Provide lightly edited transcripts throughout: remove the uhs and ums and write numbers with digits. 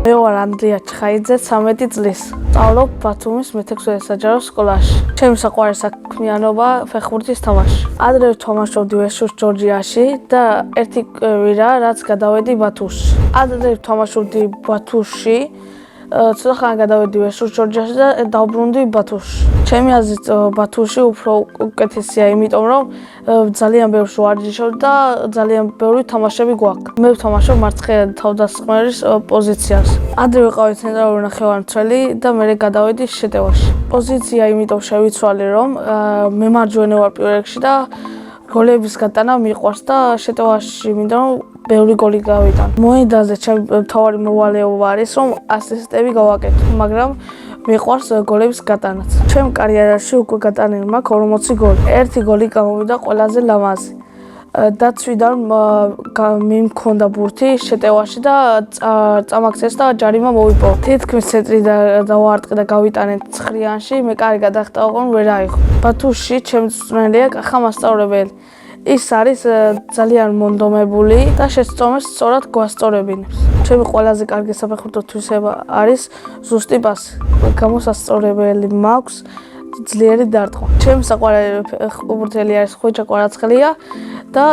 მე ვარ ანდრია ჩხაიძე, 13 წლის. სწავლობ ბათუმის მე-16 საჯარო სკოლაში. ჩემი საყვარელი საქმიანობა ფეხბურთის თამაში. ადრე ვთამაშობდი ვესუს ჯორჯიაში და ერთი კვირა რაც გადავედი ბათუმში. ადრე ვთამაშობდი ბათუმში, ცოტა ხანი გადავედი ვესუს ჯორჯიაში და დავბრუნდი ბათუმში. ჩემი აზრით ბათუმში უფრო უკეთესია, იმიტომ რომ ძალიან ბევრს ვარჯიშობ და ძალიან ბევრი თამაშები გვაქვს. მე ვთამაშობ მარცხენა თავდამსხმელის პოზიციას. ადრე ვიყავი ცენტრალური ნახევარმცველი და მე გადავედი შეტევაში. პოზიცია იმიტომ შევიცვალე, რომ მე მარჯვენა ვარ პირველ რიგში და გოლების გატანა მიყვარს და შეტევაში მინდა რომ ბევრი გოლი გავიტანო. მოედანზე ჩემი მთავარი მოვალეობა არის რომ ასისტები გავაკეთო, მაგრამ მიყვარს გოლების გატანაც. ჩემ კარიერაში უკვე გატანილი მაქვს 40 გოლი. ერთი გოლი გამოვიდა ყველაზე ლამაზი. დაცვიდან მიმქონდა ბურთი შეტევაში და წამაქცეს და ჯარიმა მოვიპოვო. თითქმის ცენტრი დავარტყე და გავიტანე ცხრიანში, მე კარგი გადახტაო, რომ ვერ აიღო. ბათუმში ჩემი მწვრთნელია კახა მასწავლებელი. ის არის ძალიან მონდომებული და შეცდომებს სწორად გვასწორებინებს. ჩემი ყველაზე კარგი საფეხბურთო თვისება არის ზუსტი პასი. გამოსასწორებელი მაქვს ძლიერი დარტყმა. ჩემი საყვარელი ფეხბურთელი არის ხვიჩა კვარაცხელია და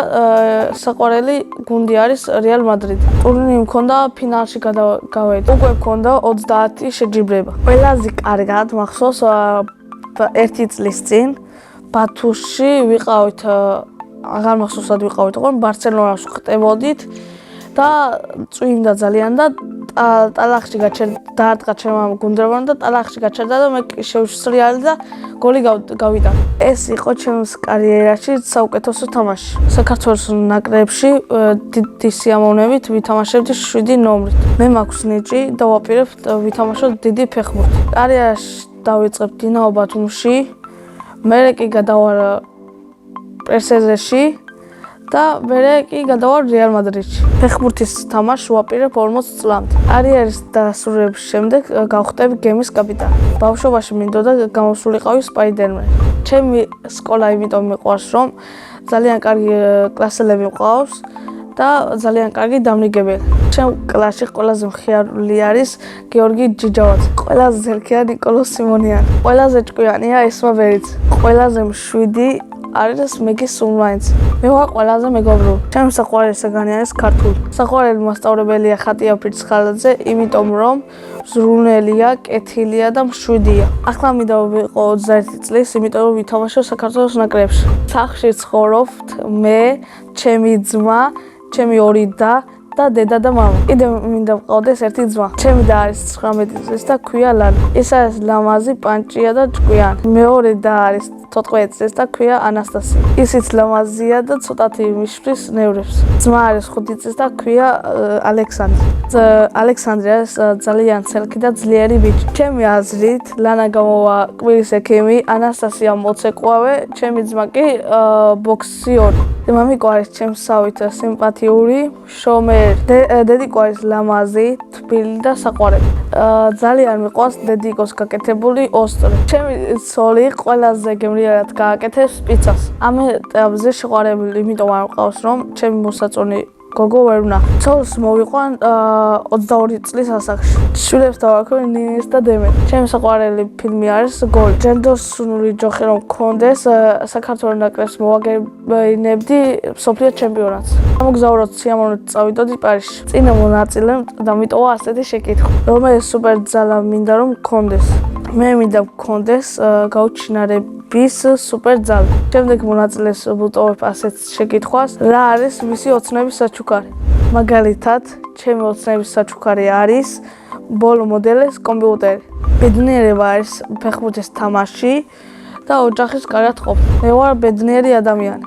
საყვარელი გუნდი არის რეალ მადრიდი. ტურნირი მქონდა ფინალში გავედი. უკვე მქონდა 30 შეჯიბრება. ყველაზე კარგად მახსოვს 1 წლის წინ ბათუმში ვიყავით აღარ მახსოვს სად ვიყავით, მაგრამ ბარსელონაში ხტებოდით და წვიმდა ძალიან და ტალახში დაარტყა ჩემმა გუნდებმა და ტალახში გაჩერდა და მე შევსრიალე და გოლი გავიტანე. ეს იყო ჩემს კარიერაში საუკეთესო თამაში. საქართველოს ნაკრებში დიდი სიამოვნებით ვითამაშებდი 7 ნომრით. მე მაქვს ნიჭი და ვაპირებ ვითამაშოთ დიდი ფეხბურთი. კარიერაში დავიწყებ დინამო ბათუმში, მერე კი გადავარ პერსეზეში და მერე კი გადავარ რეალ მადრიდში. ფეხბურთის თამაშს ვაპირებ 40 წლამდე. კარიერის დასრულების შემდეგ გავხდები გემის კაპიტანი. ბავშვობაში მინდოდა გამოსულიყავი სპაიდერმენი. ჩემი სკოლა იმიტომ მიყვარს, რომ ძალიან კარგი კლასელები მყავს და ძალიან კარგი დამნიგებელი. ჩემ კლასში ყველაზე მხიარული არის გიორგი ჯიჯავაძე. ყველაზე ზერქია ნიკოლოზ სიმონიანი. ყველაზე ჭკვიანია ესმა ვერიძე. ყველაზე მშვიდი არის მეგი სულმაინც. მე ვარ ყველაზე მეგობრული. ჩემი საყვარელი საგანი არის ქართული. საყვარელი მასწავლებელია ხატია ფირცხალაძე, იმიტომ რომ ზრუნველია, კეთილია და მშვიდია. ახლა მინდა ვიყო 21 წლის, იმიტომ რომ ვითამაშო საქართველოს ნაკრებში. სახლში ცხოვრობთ მე, ჩემი ძმა, ჩემი 2 და დედა და მამა. კიდევ მინდა ვყავდეს ერთი ძმა. ჩემი და არის 19 წლის და ქვია ლალი. ის არის ლამაზი, პანჭია და ჭკვიანი. მეორე და არის 14 წლის და ქვია ანასტასია. ისიც ლამაზია და ცოტათი მიშლის ნევრებს. ძმა არის 5 წლის და ქვია ალექსანდრე. ალექსანდრე არის ძალიან ცელქი და ძლიერი ბიჭი. ჩემი აზრით ლანა გამოვა კვირის ექიმი, ანასტასია მოცეკვავე, ჩემი ძმა კი ბოქსიორი. მამიკო არის ჩემსავით სიმპათიური, შრომელი. დედიკო არის ლამაზი, თბილი და საყვარელი. ძალიან მიყვარს დედიკოს გაკეთებული ოსტრი. ჩემი ცოლი ყველაზე გემრიელად გააკეთებს პიცას. ამ ეტაპზე შეყვარებული იმიტომ არ მყავს, რომ ჩემი მოსაწონი გოგო ვერ ვნახე. ცოლს მოვიყვან 22 წლის ასაკში. შვილებს დავარქვენ ნინეს და დემენი. ჩემი საყვარელი ფილმი არის გოლი. ჯანდოსნური ჯოხი რომ მქონდეს, საქართველოს ნაკრებს მოვაგებინებდი მსოფლიო ჩემპიონატს. გამოგზავროთ სიამოვნებით წავიდოდი პარიზში. წინა მონაწილემ და მიტოვა ასეთი შეკითხვა. რომელი სუპერძალა მინდა რომ მქონდეს? მე მინდა მქონდეს გაუჩინარების სუპერძალა. შემდეგ მონაწილეს ვუტოვებ ასეთ შეკითხვას, რა არის მისი ოცნების საჩუქარი? მაგალითად, ჩემი ოცნების საჩუქარი არის ბოლო მოდელის კომპიუტერი. ბედნიერება არის ფეხბურთის თამაში და ოჯახის კარგად ყოფნა. მე ვარ ბედნიერი ადამიანი.